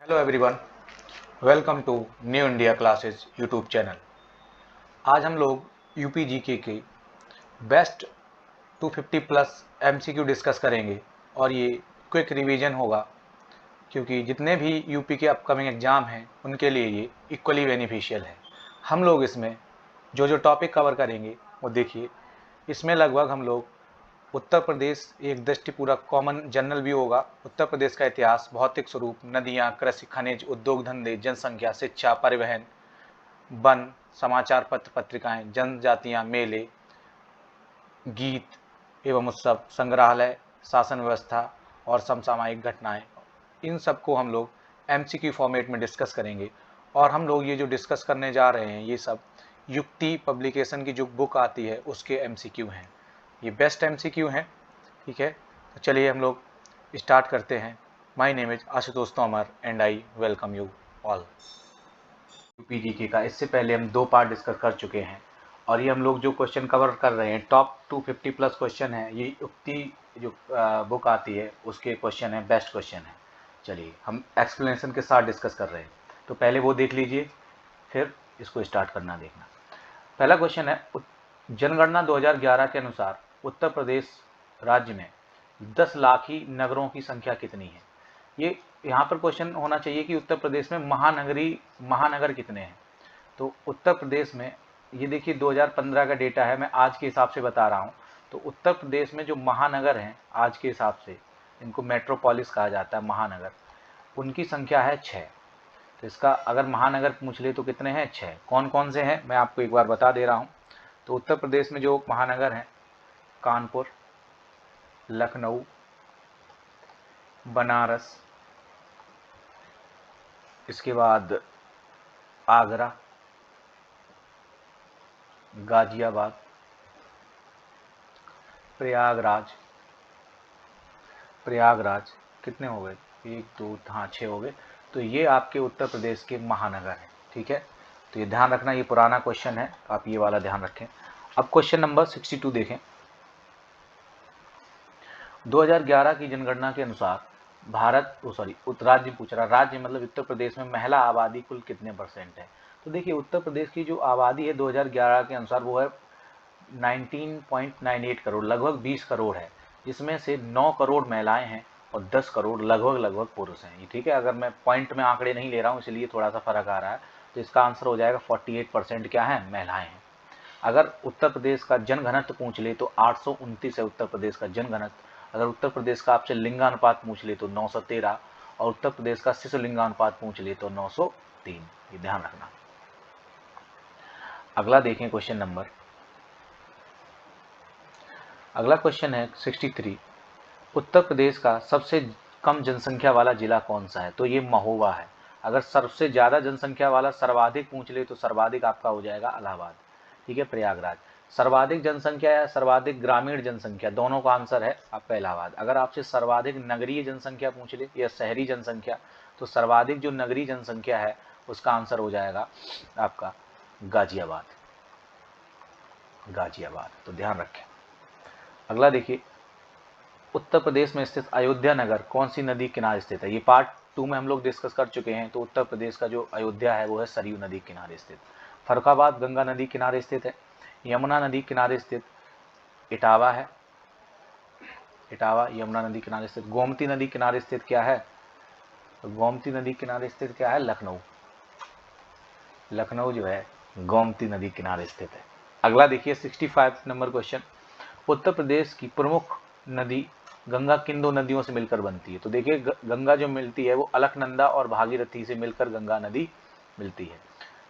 Hello everyone, welcome to New India Classes YouTube channel. आज हम लोग यूपी जीके के बेस्ट 250 प्लस एमसीक्यू डिस्कस करेंगे और ये क्विक रिवीजन होगा क्योंकि जितने भी यूपी के अपकमिंग एग्ज़ाम हैं उनके लिए ये इक्वली बेनिफिशियल है। हम लोग इसमें जो टॉपिक कवर करेंगे वो देखिए, इसमें लगभग हम लोग उत्तर प्रदेश एक दृष्टिपूर्वक कॉमन जनरल व्यू होगा। उत्तर प्रदेश का इतिहास, भौतिक स्वरूप, नदियाँ, कृषि, खनिज, उद्योग धंधे, जनसंख्या, शिक्षा, परिवहन, वन, समाचार पत्र पत्रिकाएं, जनजातियाँ, मेले, गीत एवं उत्सव, संग्रहालय, शासन व्यवस्था और समसामयिक घटनाएं, इन सबको हम लोग एमसीक्यू फॉर्मेट में डिस्कस करेंगे। और हम लोग ये जो डिस्कस करने जा रहे हैं ये सब युक्ति पब्लिकेशन की जो बुक आती है उसके एमसीक्यू हैं। ये बेस्ट एमसीक्यू हैं, ठीक है। तो चलिए हम लोग स्टार्ट करते हैं। My name is Ashutosh Tomar and I welcome you all. UPGK का इससे पहले हम 2 पार्ट डिस्कस कर चुके हैं और ये हम लोग जो क्वेश्चन कवर कर रहे हैं टॉप 250 प्लस क्वेश्चन है। ये युक्ति जो बुक आती है उसके क्वेश्चन है, बेस्ट क्वेश्चन है। चलिए हम एक्सप्लेनेशन के साथ डिस्कस कर रहे हैं, तो पहले वो देख लीजिए फिर इसको स्टार्ट करना देखना। पहला क्वेश्चन है, जनगणना 2011 के अनुसार उत्तर प्रदेश राज्य में 10 लाखी नगरों की संख्या कितनी है। ये यहाँ पर क्वेश्चन होना चाहिए कि उत्तर प्रदेश में महानगर कितने हैं। तो उत्तर प्रदेश में ये देखिए 2015 का डेटा है, मैं आज के हिसाब से बता रहा हूँ। तो उत्तर प्रदेश में जो महानगर हैं आज के हिसाब से, इनको मेट्रोपोलिस कहा जाता है, महानगर, उनकी संख्या है 6। तो इसका अगर महानगर पूछ ले तो कितने हैं, 6। कौन कौन से हैं मैं आपको एक बार बता दे रहा हूँ। तो उत्तर प्रदेश में जो महानगर हैं, कानपुर, लखनऊ, बनारस, इसके बाद आगरा, गाजियाबाद, प्रयागराज कितने हो गए, 1 2 हाँ 6 हो गए। तो ये आपके उत्तर प्रदेश के महानगर हैं, ठीक है। तो ये ध्यान रखना, ये पुराना क्वेश्चन है, आप ये वाला ध्यान रखें। अब क्वेश्चन नंबर 62 देखें। 2011 की जनगणना के अनुसार राज्य पूछ रहा, राज्य मतलब उत्तर प्रदेश में महिला आबादी कुल कितने परसेंट है। तो देखिए उत्तर प्रदेश की जो आबादी है 2011 के अनुसार वो है 19.98 करोड़, लगभग 20 करोड़ है, जिसमें से 9 करोड़ महिलाएं हैं और 10 करोड़ लगभग पुरुष हैं। ठीक है, अगर मैं पॉइंट में आंकड़े नहीं ले रहा हूँ इसलिए थोड़ा सा फर्क आ रहा है। तो इसका आंसर हो जाएगा 48% क्या है, महिलाएं हैं। अगर उत्तर प्रदेश का जनघनत्व पूछ ले तो 829 है उत्तर प्रदेश का जनघनत्व। अगर उत्तर प्रदेश का आपसे लिंगानुपात पूछ ले तो 913 और उत्तर प्रदेश का शिशु लिंगानुपात पूछ ले तो 903। ये ध्यान रखना। अगला देखें क्वेश्चन नंबर, अगला क्वेश्चन है 63। उत्तर प्रदेश का सबसे कम जनसंख्या वाला जिला कौन सा है। तो ये महोबा है। अगर सबसे ज़्यादा जनसंख्या वाला सर्वाधिक पूछ ले तो सर्वाधिक आपका हो जाएगा इलाहाबाद, ठीक है, प्रयागराज। सर्वाधिक जनसंख्या या सर्वाधिक ग्रामीण जनसंख्या, दोनों का आंसर है आपका इलाहाबाद। अगर आपसे सर्वाधिक नगरीय जनसंख्या पूछ ले या शहरी जनसंख्या, तो सर्वाधिक जो नगरीय जनसंख्या है उसका आंसर हो जाएगा आपका गाजियाबाद, तो ध्यान रखें। अगला देखिए, उत्तर प्रदेश में स्थित अयोध्या नगर कौन सी नदी किनारे स्थित है। ये पार्ट 2 में हम लोग डिस्कस कर चुके हैं। तो उत्तर प्रदेश का जो अयोध्या है वो है सरयू नदी किनारे स्थित। फरुखाबाद गंगा नदी किनारे स्थित है। यमुना नदी किनारे स्थित इटावा है, इटावा यमुना नदी किनारे स्थित। गोमती नदी किनारे स्थित क्या है, तो गोमती नदी किनारे स्थित क्या है, लखनऊ। लखनऊ जो है गोमती नदी किनारे स्थित है। अगला देखिए 65 नंबर क्वेश्चन, उत्तर प्रदेश की प्रमुख नदी गंगा किन 2 नदियों से मिलकर बनती है। तो देखिए गंगा जो मिलती है वो अलकनंदा और भागीरथी से मिलकर गंगा नदी मिलती है।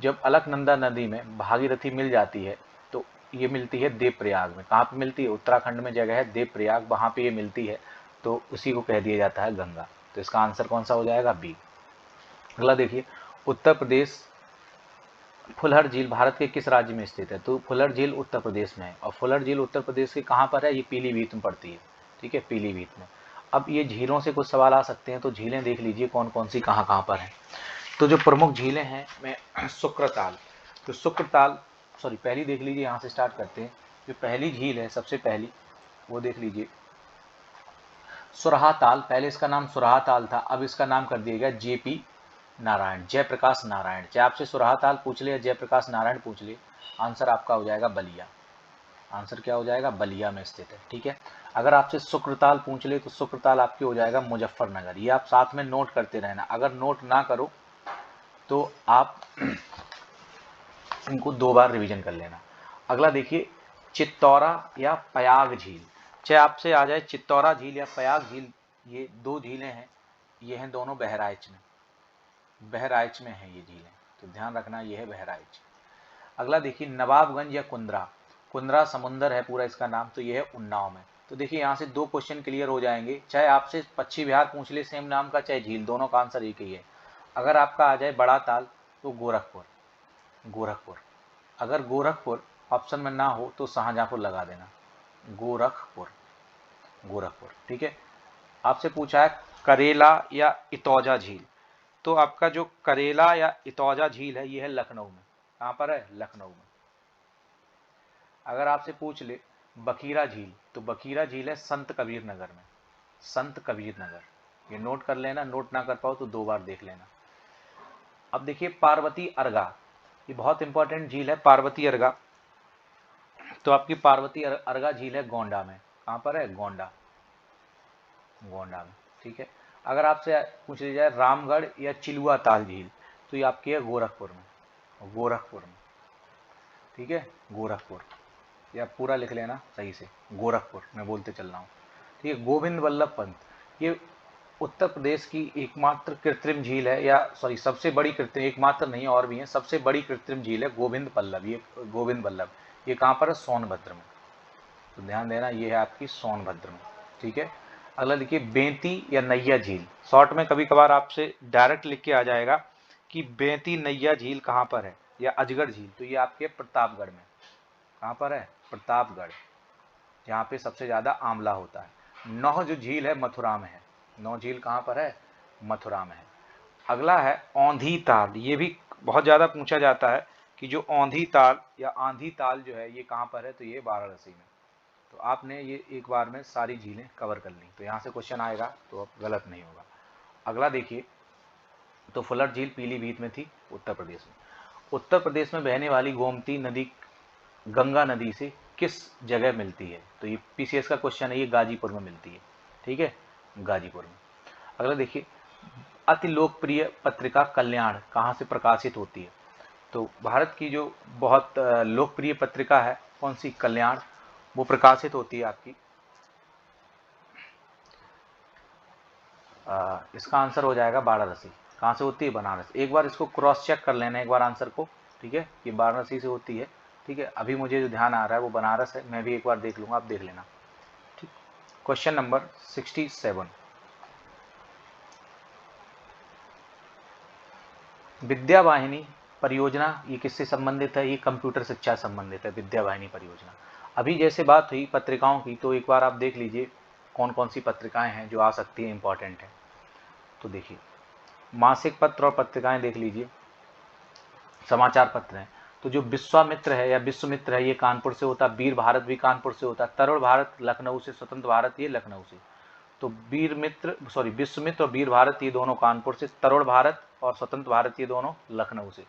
जब अलकनंदा नदी में भागीरथी मिल जाती है तो ये मिलती है देवप्रयाग में। कहाँ पे मिलती है, उत्तराखंड में जगह है देवप्रयाग, वहाँ पे ये मिलती है। तो उसी को कह दिया जाता है गंगा। तो इसका आंसर कौन सा हो जाएगा, बी। अगला देखिए, उत्तर प्रदेश फुलहर झील भारत के किस राज्य में स्थित है। तो फुलहर झील उत्तर प्रदेश में है और फुलहर झील उत्तर प्रदेश के कहाँ पर है, ये पीलीभीत में पड़ती है, ठीक है, पीलीभीत में। अब ये झीलों से कुछ सवाल आ सकते हैं, तो झीलें देख लीजिए कौन कौन सी कहाँ कहाँ पर हैं। तो जो प्रमुख झीलें हैं मैं शुक्रताल, तो शुक्रताल पहली देख लीजिए, यहाँ से स्टार्ट करते हैं। जो पहली झील है सबसे पहली वो देख लीजिए सुरहा ताल। पहले इसका नाम सुरहा ताल था, अब इसका नाम कर दिया गया जेपी नारायण, जयप्रकाश नारायण। चाहे आपसे सुरहाताल पूछ ले या जयप्रकाश नारायण पूछ ले, आंसर आपका हो जाएगा बलिया। आंसर क्या हो जाएगा? बलिया में स्थित है। ठीक है, अगर आपसे शुक्रताल पूछ ले तो शुक्रताल आपकी हो जाएगा मुजफ्फरनगर। ये आप साथ में नोट करते रहना, अगर नोट ना करो तो आप इनको 2 बार रिवीजन कर लेना। अगला देखिए, चित्तौरा या पयाग झील। चाहे आपसे आ जाए चित्तौरा झील या पयाग झील, ये 2 झीलें हैं, ये हैं दोनों बहराइच में, बहराइच में है ये झीलें, तो ध्यान रखना ये है बहराइच। अगला देखिए, नवाबगंज या कुंद्रा। कुंद्रा समुंदर है पूरा इसका नाम, तो ये है उन्नाव में। तो देखिए यहाँ से 2 क्वेश्चन क्लियर हो जाएंगे। चाहे आपसे पश्चिम बिहार पूछ ले सेम नाम का, चाहे झील, दोनों का आंसर एक ही है। अगर आपका आ जाए बड़ा ताल तो गोरखपुर, गोरखपुर। अगर गोरखपुर ऑप्शन में ना हो तो शाहजहांपुर लगा देना, गोरखपुर, गोरखपुर। ठीक है, आपसे पूछा है करेला या इतौजा झील, तो आपका जो करेला या इतौजा झील है ये है लखनऊ में। कहाँ पर है? लखनऊ में। अगर आपसे पूछ ले बखीरा झील, तो बखीरा झील है संत कबीर नगर में, संत कबीर नगर। ये नोट कर लेना, नोट ना कर पाओ तो 2 बार देख लेना। अब देखिए पार्वती अर्गा, ये बहुत इंपॉर्टेंट झील है पार्वती अर्गा। तो आपकी पार्वती अर्गा झील है गोंडा में। कहाँ पर है? गोंडा, गोंडा में। ठीक है, अगर आपसे पूछ लिया जाए रामगढ़ या चिलुआ ताल झील, तो ये आपकी है गोरखपुर में, गोरखपुर में। ठीक है, गोरखपुर, ये आप पूरा लिख लेना सही से, गोरखपुर मैं बोलते चल रहा हूँ। ठीक है, गोविंद वल्लभ पंत, ये उत्तर प्रदेश की एकमात्र कृत्रिम झील है, या सॉरी सबसे बड़ी कृत्रिम, एकमात्र नहीं और भी है, सबसे बड़ी कृत्रिम झील है गोविंद वल्लभ। ये गोविंद वल्लभ, ये कहाँ पर है? सोनभद्र में। तो ध्यान देना ये है आपकी सोनभद्र में। ठीक है, अगला देखिए बेंती या नैया झील। शॉर्ट में कभी कभार आपसे डायरेक्ट लिख के आ जाएगा कि बेंती नैया झील कहाँ पर है, या अजगर झील, तो ये आपके प्रतापगढ़ में। कहाँ पर है? प्रतापगढ़, जहाँ पे सबसे ज़्यादा आंवला होता है। नौह जो झील है मथुरा में है, नौह झील कहाँ पर है? मथुरा में है। अगला है औंधी ताल, ये भी बहुत ज़्यादा पूछा जाता है कि जो औंधी ताल या आंधी ताल जो है ये कहाँ पर है, तो ये वाराणसी में। तो आपने ये एक बार में सारी झीलें कवर कर ली, तो यहाँ से क्वेश्चन आएगा तो अब गलत नहीं होगा। अगला देखिए, तो फुलर झील पीलीभीत में थी, उत्तर प्रदेश में। उत्तर प्रदेश में बहने वाली गोमती नदी गंगा नदी से किस जगह मिलती है, तो ये पीसीएस का क्वेश्चन है, ये गाजीपुर में मिलती है। ठीक है, गाजीपुर में। अगला देखिए, अति लोकप्रिय पत्रिका कल्याण कहाँ से प्रकाशित होती है, तो भारत की जो बहुत लोकप्रिय पत्रिका है कौन सी? कल्याण, वो प्रकाशित होती है आपकी, इसका आंसर हो जाएगा वाराणसी। कहाँ से होती है? बनारस। एक बार इसको क्रॉस चेक कर लेना एक बार आंसर को। ठीक है, ये वाराणसी से होती है। ठीक है, अभी मुझे जो ध्यान आ रहा है वो बनारस है, मैं भी एक बार देख लूँगा, आप देख लेना। ठीक, क्वेश्चन नंबर 67, विद्या वाहिनी परियोजना ये किससे संबंधित है? ये कंप्यूटर शिक्षा संबंधित है, विद्या वाहिनी परियोजना। अभी जैसे बात हुई पत्रिकाओं की, तो एक बार आप देख लीजिए कौन कौन सी पत्रिकाएं हैं जो आ सकती हैं, इंपॉर्टेंट है। तो देखिए मासिक पत्र और पत्रिकाएं देख लीजिए, समाचार पत्र हैं। तो जो विश्वामित्र है या विश्वमित्र है ये कानपुर से होता है, वीर भारत भी कानपुर से होता है, तरुण भारत लखनऊ से, स्वतंत्र भारत ये लखनऊ से। तो विश्वमित्र और वीर भारत ये दोनों कानपुर से, तरुण भारत और स्वतंत्र भारत ये दोनों लखनऊ से।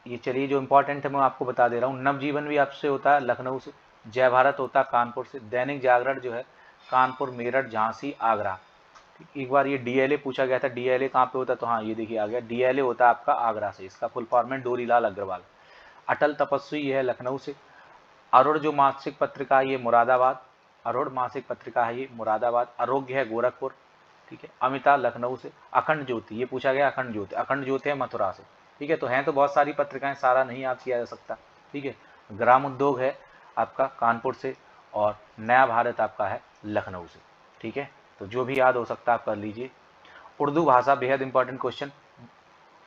ये चलिए जो इंपॉर्टेंट है मैं आपको बता दे रहा हूँ। नवजीवन भी आपसे होता है लखनऊ से, जय भारत होता है कानपुर से, दैनिक जागरण जो है कानपुर, मेरठ, झांसी, आगरा। एक बार ये डीएलए पूछा गया था, डीएलए कहाँ पे होता है, तो हाँ ये देखिए आ गया, डीएलए होता है आपका आगरा से, इसका फुल फॉर्म है डोरीलाल अग्रवाल। अटल तपस्वी ये है लखनऊ से। अरुण जो मासिक पत्रिका ये मुरादाबाद, अरुण मासिक पत्रिका है ये मुरादाबाद। आरोग्य है गोरखपुर। ठीक है, अमिता लखनऊ से। अखंड ज्योति ये पूछा गया, अखंड ज्योति, अखंड ज्योति है मथुरा से। ठीक है, तो हैं तो बहुत सारी पत्रिकाएं, सारा नहीं याद किया जा सकता। ठीक है, ग्राम उद्योग है आपका कानपुर से, और नया भारत आपका है लखनऊ से। ठीक है, तो जो भी याद हो सकता है आप कर लीजिए। उर्दू भाषा बेहद इंपॉर्टेंट क्वेश्चन,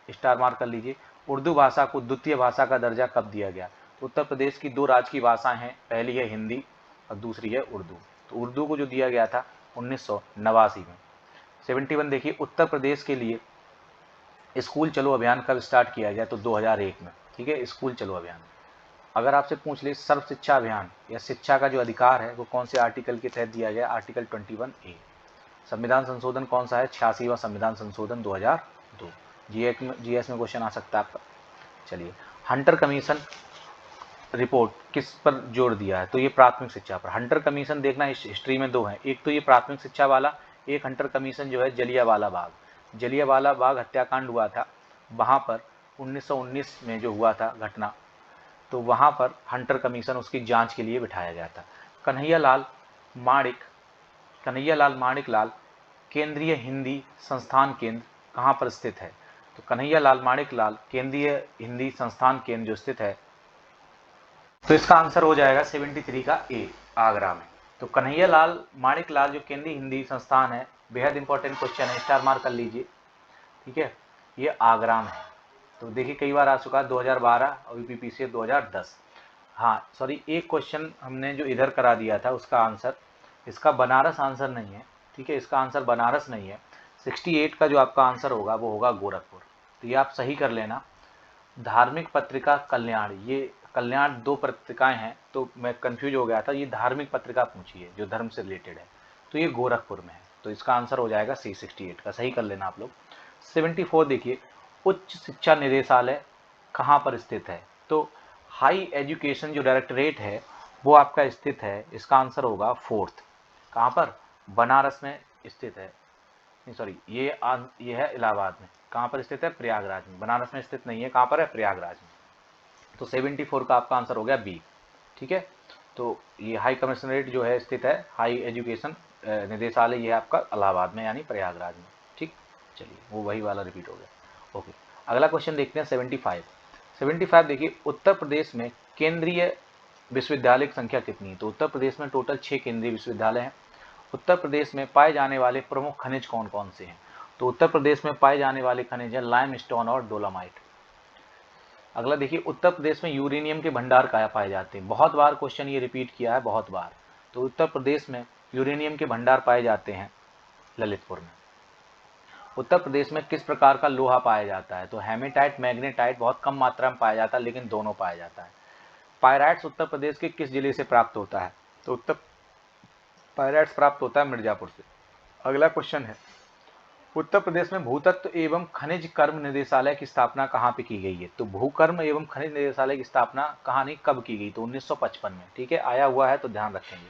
स्टार मार्क कर लीजिए। उर्दू भाषा को द्वितीय भाषा का दर्जा कब दिया गया? तो उत्तर प्रदेश की 2 राज्य की भाषाएं हैं, पहली है हिंदी और दूसरी है उर्दू। तो उर्दू को जो दिया गया था 1989 में। 71 देखिए, उत्तर प्रदेश के लिए स्कूल चलो अभियान कब स्टार्ट किया गया? तो 2001 में। ठीक है, स्कूल चलो अभियान। अगर आपसे पूछ ले सर्व शिक्षा अभियान या शिक्षा का जो अधिकार है वो कौन से आर्टिकल के तहत दिया गया? Article 21A। संविधान संशोधन कौन सा है? 86वां संविधान संशोधन 2000 2। जीएस में क्वेश्चन आ सकता है आपका। चलिए, हंटर कमीशन रिपोर्ट किस पर जोर दिया है? तो ये प्राथमिक शिक्षा पर। हंटर कमीशन देखना हिस्ट्री में 2 हैं, एक तो ये प्राथमिक शिक्षा वाला, एक हंटर कमीशन जो है जलियांवाला बाग। जलियांवाला बाग हत्याकांड हुआ था, वहाँ पर 1919 में जो हुआ था घटना, तो वहाँ पर हंटर कमीशन उसकी जांच के लिए बिठाया गया था। कन्हैयालाल माणिक लाल केंद्रीय हिंदी संस्थान केंद्र कहाँ पर स्थित है? तो कन्हैयालाल माणिक लाल केंद्रीय हिंदी संस्थान केंद्र जो स्थित है, तो इसका आंसर हो जाएगा 73 का ए, आगरा में। तो कन्हैयालाल माणिक लाल जो केंद्रीय हिंदी संस्थान है, बेहद इंपॉर्टेंट क्वेश्चन है, स्टार मार्क कर लीजिए, ठीक है, ये आगरा में है। तो देखिए कई बार आ चुका है, 2012 और यूपीपीसी 2010। हाँ सॉरी, एक क्वेश्चन हमने जो इधर करा दिया था उसका आंसर, इसका बनारस आंसर नहीं है, ठीक है, इसका आंसर बनारस नहीं है। 68 का जो आपका आंसर होगा वो होगा गोरखपुर। तो ये आप सही कर लेना। धार्मिक पत्रिका कल्याण, ये कल्याण 2 पत्रिकाएं हैं, तो मैं कंफ्यूज हो गया था, ये धार्मिक पत्रिका पूछी है जो धर्म से रिलेटेड है, तो ये गोरखपुर में है। तो इसका आंसर हो जाएगा सी, 68 का, सही कर लेना आप लोग। 74 देखिए, उच्च शिक्षा निदेशालय कहाँ पर स्थित है? तो हाई एजुकेशन जो डायरेक्टरेट है वो आपका स्थित है, इसका आंसर होगा 4th। कहाँ पर? बनारस में स्थित है, नहीं सॉरी, ये है इलाहाबाद में। कहाँ पर स्थित है? प्रयागराज में। बनारस में स्थित नहीं है, कहाँ पर है? प्रयागराज में। तो 74 का आपका आंसर हो गया बी, ठीक है। तो ये हाई कमिश्नरेट जो है स्थित है, हाई एजुकेशन निदेशालय, ये है आपका इलाहाबाद में यानी प्रयागराज में, ठीक। चलिए, वो वही वाला रिपीट हो गया। ओके, अगला क्वेश्चन देखते हैं 75 देखिए, उत्तर प्रदेश में केंद्रीय विश्वविद्यालय की संख्या कितनी है? तो उत्तर प्रदेश में टोटल 6 केंद्रीय विश्वविद्यालय हैं। उत्तर प्रदेश में पाए जाने वाले प्रमुख खनिज कौन कौन से हैं? तो उत्तर प्रदेश में पाए जाने वाले खनिज हैं लाइमस्टोन और डोलामाइट। अगला देखिए, उत्तर प्रदेश में यूरेनियम के भंडार कहाँ पाए जाते हैं? बहुत बार क्वेश्चन ये रिपीट किया है, बहुत बार। तो उत्तर प्रदेश में यूरेनियम के भंडार पाए जाते हैं ललितपुर में। उत्तर प्रदेश में किस प्रकार का लोहा पाया जाता है? तो हेमेटाइट, मैग्नेटाइट बहुत कम मात्रा में पाया जाता है, लेकिन दोनों पाया जाता है। पायराइट्स उत्तर प्रदेश के किस जिले से प्राप्त होता है? तो पायराइट्स प्राप्त होता है मिर्जापुर से। अगला क्वेश्चन है, उत्तर प्रदेश में भूतत्व एवं खनिज कर्म निदेशालय की स्थापना कहाँ पे की गई है? तो भूकर्म एवं खनिज निदेशालय की स्थापना कहानी कब की गई? तो 1955 में, ठीक है, आया हुआ है तो ध्यान रखेंगे।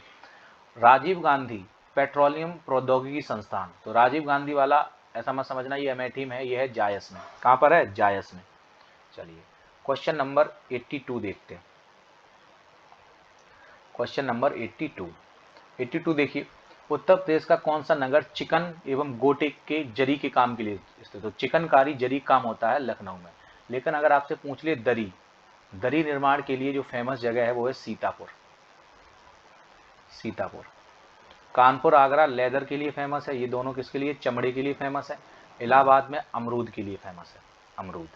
राजीव गांधी पेट्रोलियम प्रौद्योगिकी संस्थान, तो राजीव गांधी वाला ऐसा मत समझना ये अमेठी में है, ये है जायस में। कहाँ पर है? जायस में। चलिए, क्वेश्चन नंबर 82 देखते हैं। क्वेश्चन नंबर 82 देखिए, उत्तर प्रदेश का कौन सा नगर चिकन एवं गोटे के जरी के काम के लिए स्थित? तो चिकनकारी जरी काम होता है लखनऊ में। लेकिन अगर आपसे पूछ लिए दरी निर्माण के लिए जो फेमस जगह है वो है सीतापुर। कानपुर आगरा लेदर के लिए फेमस है, ये दोनों किसके लिए? चमड़े के लिए फेमस है। इलाहाबाद में अमरूद के लिए फेमस है, अमरूद।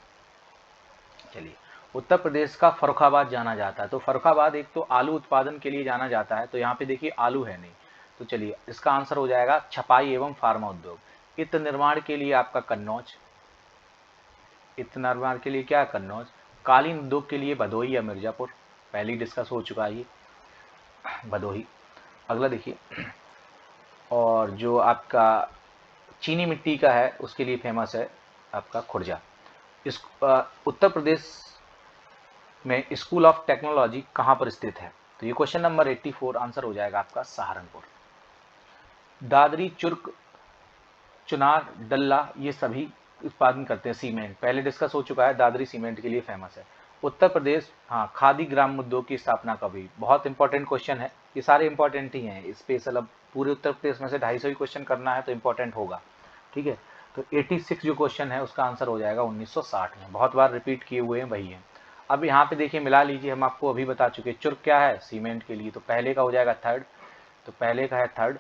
चलिए, उत्तर प्रदेश का फर्रुखाबाद जाना जाता है, तो फर्रुखाबाद एक तो आलू उत्पादन के लिए जाना जाता है, तो यहाँ पे देखिए आलू है नहीं, तो चलिए इसका आंसर हो जाएगा छपाई एवं फार्मा उद्योग। इत्र निर्माण के लिए आपका कन्नौज, इत्र निर्माण के लिए क्या? कन्नौज। कालीन उद्योग के लिए भदोही या मिर्जापुर, पहले डिस्कस हो चुका है ये, भदोही। अगला देखिए, और जो आपका चीनी मिट्टी का है उसके लिए फेमस है आपका खुर्जा। इस उत्तर प्रदेश में स्कूल ऑफ टेक्नोलॉजी कहाँ पर स्थित है? तो ये क्वेश्चन नंबर 84, आंसर हो जाएगा आपका सहारनपुर। दादरी, चुर्क, चुनार, डल्ला ये सभी उत्पादन करते हैं सीमेंट, पहले डिस्कस हो चुका है, दादरी सीमेंट के लिए फेमस है। उत्तर प्रदेश, हाँ, खादी ग्राम उद्योग की स्थापना कब हुई? बहुत इंपॉर्टेंट क्वेश्चन है, ये सारे इंपॉर्टेंट ही हैं स्पेशल। अब पूरे उत्तर प्रदेश में से 250 ही क्वेश्चन करना है तो इंपॉर्टेंट होगा, ठीक है। तो 86 जो क्वेश्चन है उसका आंसर हो जाएगा 1960 में, बहुत बार रिपीट किए हुए हैं वही है। अब यहाँ पे देखिए मिला लीजिए, हम आपको अभी बता चुके, चुर्क क्या है? सीमेंट के लिए, तो पहले का हो जाएगा थर्ड, तो पहले का है थर्ड।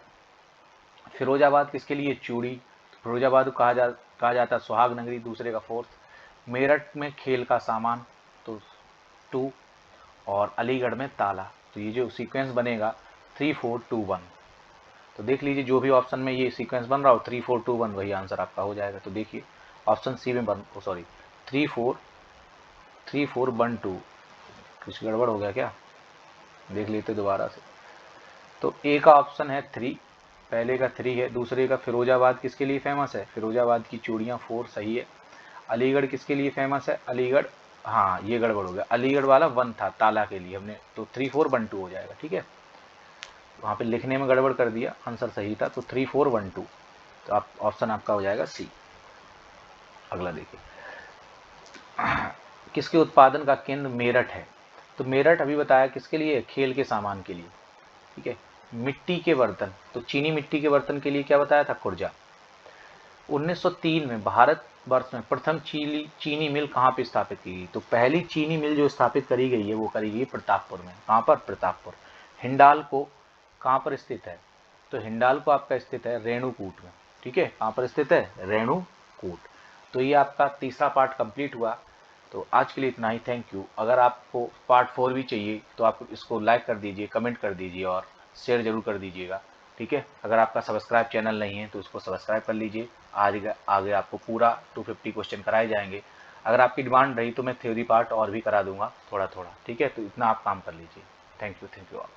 फिरोजाबाद किसके लिए? चूड़ी, तो फिरोजाबाद कहा जाता है सुहाग नगरी, दूसरे का 4th। मेरठ में खेल का सामान, तो 2, और अलीगढ़ में ताला। तो ये जो सीक्वेंस बनेगा 3 4 2 1, तो देख लीजिए जो भी ऑप्शन में ये सीक्वेंस बन रहा हो 3 4 2 1 वही आंसर आपका हो जाएगा। तो देखिए ऑप्शन सी में 3 4 1 2, कुछ गड़बड़ हो गया क्या? देख लेते दोबारा से। तो ए का ऑप्शन है 3, पहले का 3 है, दूसरे का फिरोजाबाद किसके लिए फेमस है, फिरोजाबाद की चूड़ियाँ 4 सही है। अलीगढ़ किसके लिए फेमस है, अलीगढ़, हाँ ये गड़बड़ हो गया, अलीगढ़ वाला 1 था ताला के लिए हमने, तो 3 4 1 2 हो जाएगा, ठीक है। वहाँ पे लिखने में गड़बड़ कर दिया, आंसर सही था, तो 3 4 1 2, तो आप ऑप्शन आपका हो जाएगा सी। अगला देखिए, किसके उत्पादन का केंद्र मेरठ है, तो मेरठ अभी बताया किसके लिए, खेल के सामान के लिए, ठीक है। मिट्टी के बर्तन, तो चीनी मिट्टी के बर्तन के लिए क्या बताया था, खुर्जा। 1903 में भारत वर्ष में प्रथम चीनी मिल कहाँ पे स्थापित की गई, तो पहली चीनी मिल जो स्थापित करी गई है वो करी गई प्रतापपुर में। कहाँ पर, प्रतापपुर। हिंडाल्को कहाँ पर स्थित है, तो हिंडाल्को आपका स्थित है रेणुकूट में, ठीक है। कहाँ पर स्थित है, रेणुकूट। तो ये आपका तीसरा पार्ट कंप्लीट हुआ। तो आज के लिए इतना ही, थैंक यू। अगर आपको पार्ट 4 भी चाहिए तो आप इसको लाइक कर दीजिए, कमेंट कर दीजिए और शेयर जरूर कर दीजिएगा, ठीक है। अगर आपका सब्सक्राइब चैनल नहीं है तो उसको सब्सक्राइब कर लीजिए। आगे आपको पूरा 250 क्वेश्चन कराए जाएंगे। अगर आपकी डिमांड रही तो मैं थ्योरी पार्ट और भी करा दूंगा थोड़ा थोड़ा, ठीक है। तो इतना आप काम कर लीजिए। Thank you all.